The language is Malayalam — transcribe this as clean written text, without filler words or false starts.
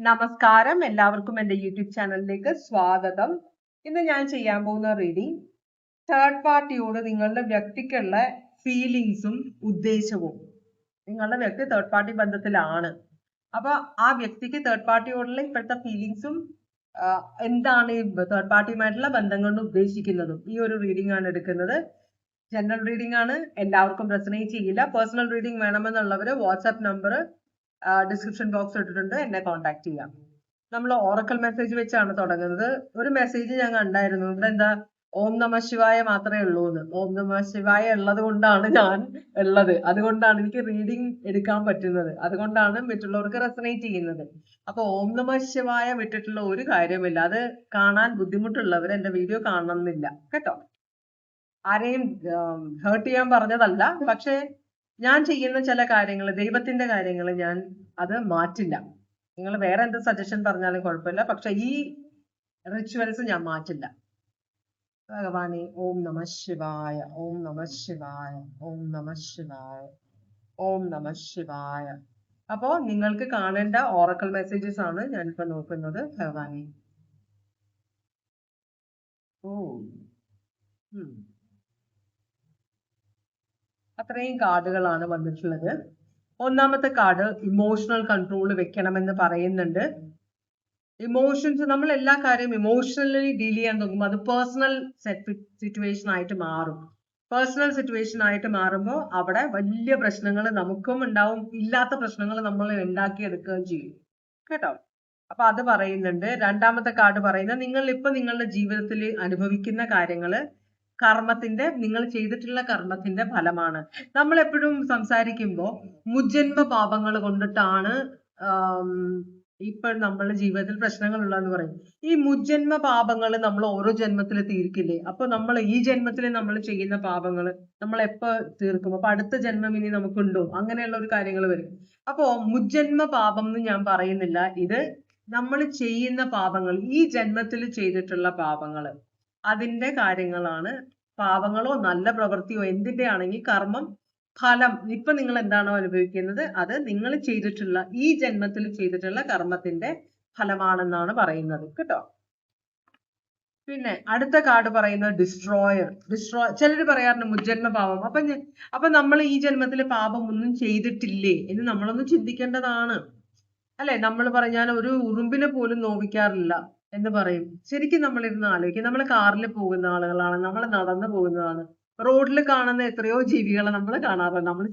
നമസ്കാരം, എല്ലാവർക്കും എൻ്റെ യൂട്യൂബ് ചാനലിലേക്ക് സ്വാഗതം. ഇന്ന് ഞാൻ ചെയ്യാൻ പോകുന്ന റീഡിംഗ് തേർഡ് പാർട്ടിയോട് നിങ്ങളുടെ വ്യക്തിക്കുള്ള ഫീലിങ്സും ഉദ്ദേശവും. നിങ്ങളുടെ വ്യക്തി തേർഡ് പാർട്ടി ബന്ധത്തിലാണ്. അപ്പൊ ആ വ്യക്തിക്ക് തേർഡ് പാർട്ടിയോടുള്ള ഇപ്പോഴത്തെ ഫീലിങ്സും എന്താണ് ഈ തേർഡ് പാർട്ടിയുമായിട്ടുള്ള ബന്ധം കൊണ്ട് ഉദ്ദേശിക്കുന്നതും ഈ ഒരു റീഡിംഗ് ആണ് എടുക്കുന്നത്. ജനറൽ റീഡിംഗ് ആണ്, എല്ലാവർക്കും റെസനേറ്റ് ചെയ്യില്ല. പേഴ്സണൽ റീഡിംഗ് വേണമെന്നുള്ളവര് വാട്സാപ്പ് നമ്പർ ഡിസ്ക്രിപ്ഷൻ ബോക്സ് ഇട്ടിട്ടുണ്ട്, എന്നെ കോൺടാക്ട് ചെയ്യാം. നമ്മൾ ഓറക്കൽ മെസ്സേജ് വെച്ചാണ് തുടങ്ങുന്നത്. ഒരു മെസ്സേജ് ഞാൻ കണ്ടായിരുന്നു, ഇവിടെ എന്താ ഓം നമ ശിവായ മാത്രമേ ഉള്ളൂ എന്ന്. ഓം നമ ശിവായ ഉള്ളത് കൊണ്ടാണ് ഞാൻ ഉള്ളത്, അതുകൊണ്ടാണ് എനിക്ക് റീഡിംഗ് എടുക്കാൻ പറ്റുന്നത്, അതുകൊണ്ടാണ് മറ്റുള്ളവർക്ക് റെസനേറ്റ് ചെയ്യുന്നത്. അപ്പൊ ഓം നമ ശിവായ വിട്ടിട്ടുള്ള ഒരു കാര്യമില്ല. അത് കാണാൻ ബുദ്ധിമുട്ടുള്ളവർ എന്റെ വീഡിയോ കാണണമെന്നില്ല കേട്ടോ. ആരെയും ഹേർട്ട് ചെയ്യാൻ പറഞ്ഞതല്ല, പക്ഷെ ഞാൻ ചെയ്യുന്ന ചില കാര്യങ്ങൾ, ദൈവത്തിന്റെ കാര്യങ്ങൾ, ഞാൻ അത് മാറ്റില്ല. നിങ്ങൾ വേറെ എന്ത് സജഷൻ പറഞ്ഞാലും കുഴപ്പമില്ല, പക്ഷെ ഈ റിച്വൽസ് ഞാൻ മാറ്റില്ല. ഭഗവാനെ ഓം നമ ശിവായ, ഓം നമ ശിവായ, ഓം നമ ശിവായ, ഓം നമ ശിവായ. അപ്പോ നിങ്ങൾക്ക് കാണേണ്ട ഓറക്കൽ മെസ്സേജസ് ആണ് ഞാനിപ്പോ നോക്കുന്നത്. ഭഗവാനെ അത്രയും കാർഡുകളാണ് വന്നിട്ടുള്ളത്. ഒന്നാമത്തെ കാർഡ് ഇമോഷണൽ കൺട്രോൾ വെക്കണമെന്ന് പറയുന്നുണ്ട്. ഇമോഷൻസ്, നമ്മൾ എല്ലാ കാര്യവും ഇമോഷണലി ഡീൽ ചെയ്യാൻ നോക്കുമ്പോൾ അത് പേഴ്സണൽ സിറ്റുവേഷൻ ആയിട്ട് മാറും. പേഴ്സണൽ സിറ്റുവേഷൻ ആയിട്ട് മാറുമ്പോൾ അവിടെ വലിയ പ്രശ്നങ്ങൾ നമുക്കും ഉണ്ടാവും, ഇല്ലാത്ത പ്രശ്നങ്ങൾ നമ്മൾ ഉണ്ടാക്കിയെടുക്കുകയും ചെയ്യും കേട്ടോ. അപ്പൊ അത് പറയുന്നുണ്ട്. രണ്ടാമത്തെ കാർഡ് പറയുന്നത് നിങ്ങൾ ഇപ്പൊ നിങ്ങളുടെ ജീവിതത്തിൽ അനുഭവിക്കുന്ന കാര്യങ്ങള് കർമ്മത്തിന്റെ, നിങ്ങൾ ചെയ്തിട്ടുള്ള കർമ്മത്തിന്റെ ഫലമാണ്. നമ്മൾ എപ്പോഴും സംസാരിക്കുമ്പോൾ മുജ്ജന്മ പാപങ്ങൾ കൊണ്ടിട്ടാണ് ഇപ്പൊ നമ്മളുടെ ജീവിതത്തിൽ പ്രശ്നങ്ങൾ ഉള്ളതെന്ന് പറയും. ഈ മുജ്ജന്മ പാപങ്ങൾ നമ്മൾ ഓരോ ജന്മത്തിൽ തീർക്കില്ലേ? അപ്പൊ നമ്മൾ ഈ ജന്മത്തിൽ നമ്മൾ ചെയ്യുന്ന പാപങ്ങൾ നമ്മൾ എപ്പോ തീർക്കും? അപ്പൊ അടുത്ത ജന്മം ഇനി നമുക്കുണ്ടോ? അങ്ങനെയുള്ള ഒരു കാര്യങ്ങൾ വരും. അപ്പോ മുജ്ജന്മ പാപം എന്ന് ഞാൻ പറയുന്നില്ല, ഇത് നമ്മൾ ചെയ്യുന്ന പാപങ്ങൾ, ഈ ജന്മത്തിൽ ചെയ്തിട്ടുള്ള പാപങ്ങൾ, അതിന്റെ കാര്യങ്ങളാണ്. പാപങ്ങളോ നല്ല പ്രവൃത്തിയോ എന്തിന്റെ ആണെങ്കിൽ കർമ്മം ഫലം, ഇപ്പൊ നിങ്ങൾ എന്താണോ അനുഭവിക്കുന്നത് അത് നിങ്ങൾ ചെയ്തിട്ടുള്ള, ഈ ജന്മത്തിൽ ചെയ്തിട്ടുള്ള കർമ്മത്തിന്റെ ഫലമാണെന്നാണ് പറയുന്നത് കേട്ടോ. പിന്നെ അടുത്ത കാർഡ് പറയുന്നത് ഡിസ്ട്രോയർ. ചിലര് പറയാറുണ്ട് മുജ്ജന്മ പാപം. അപ്പൊ നമ്മൾ ഈ ജന്മത്തിൽ പാപം ഒന്നും ചെയ്തിട്ടില്ലേ എന്ന് നമ്മളൊന്ന് ചിന്തിക്കേണ്ടതാണ് അല്ലെ. നമ്മൾ പറഞ്ഞാൽ ഒരു ഉറുമ്പിനെ പോലും നോവിക്കാറില്ല എന്ന് പറയും. ശരിക്കും നമ്മൾ ഇരുന്ന് ആലോചിക്കും. നമ്മൾ കാറിൽ പോകുന്ന ആളുകളാണ്, നമ്മൾ നടന്നു പോകുന്നതാണ്, റോഡിൽ കാണുന്ന എത്രയോ ജീവികളെ നമ്മൾ കാണാറുണ്ട്. നമ്മൾ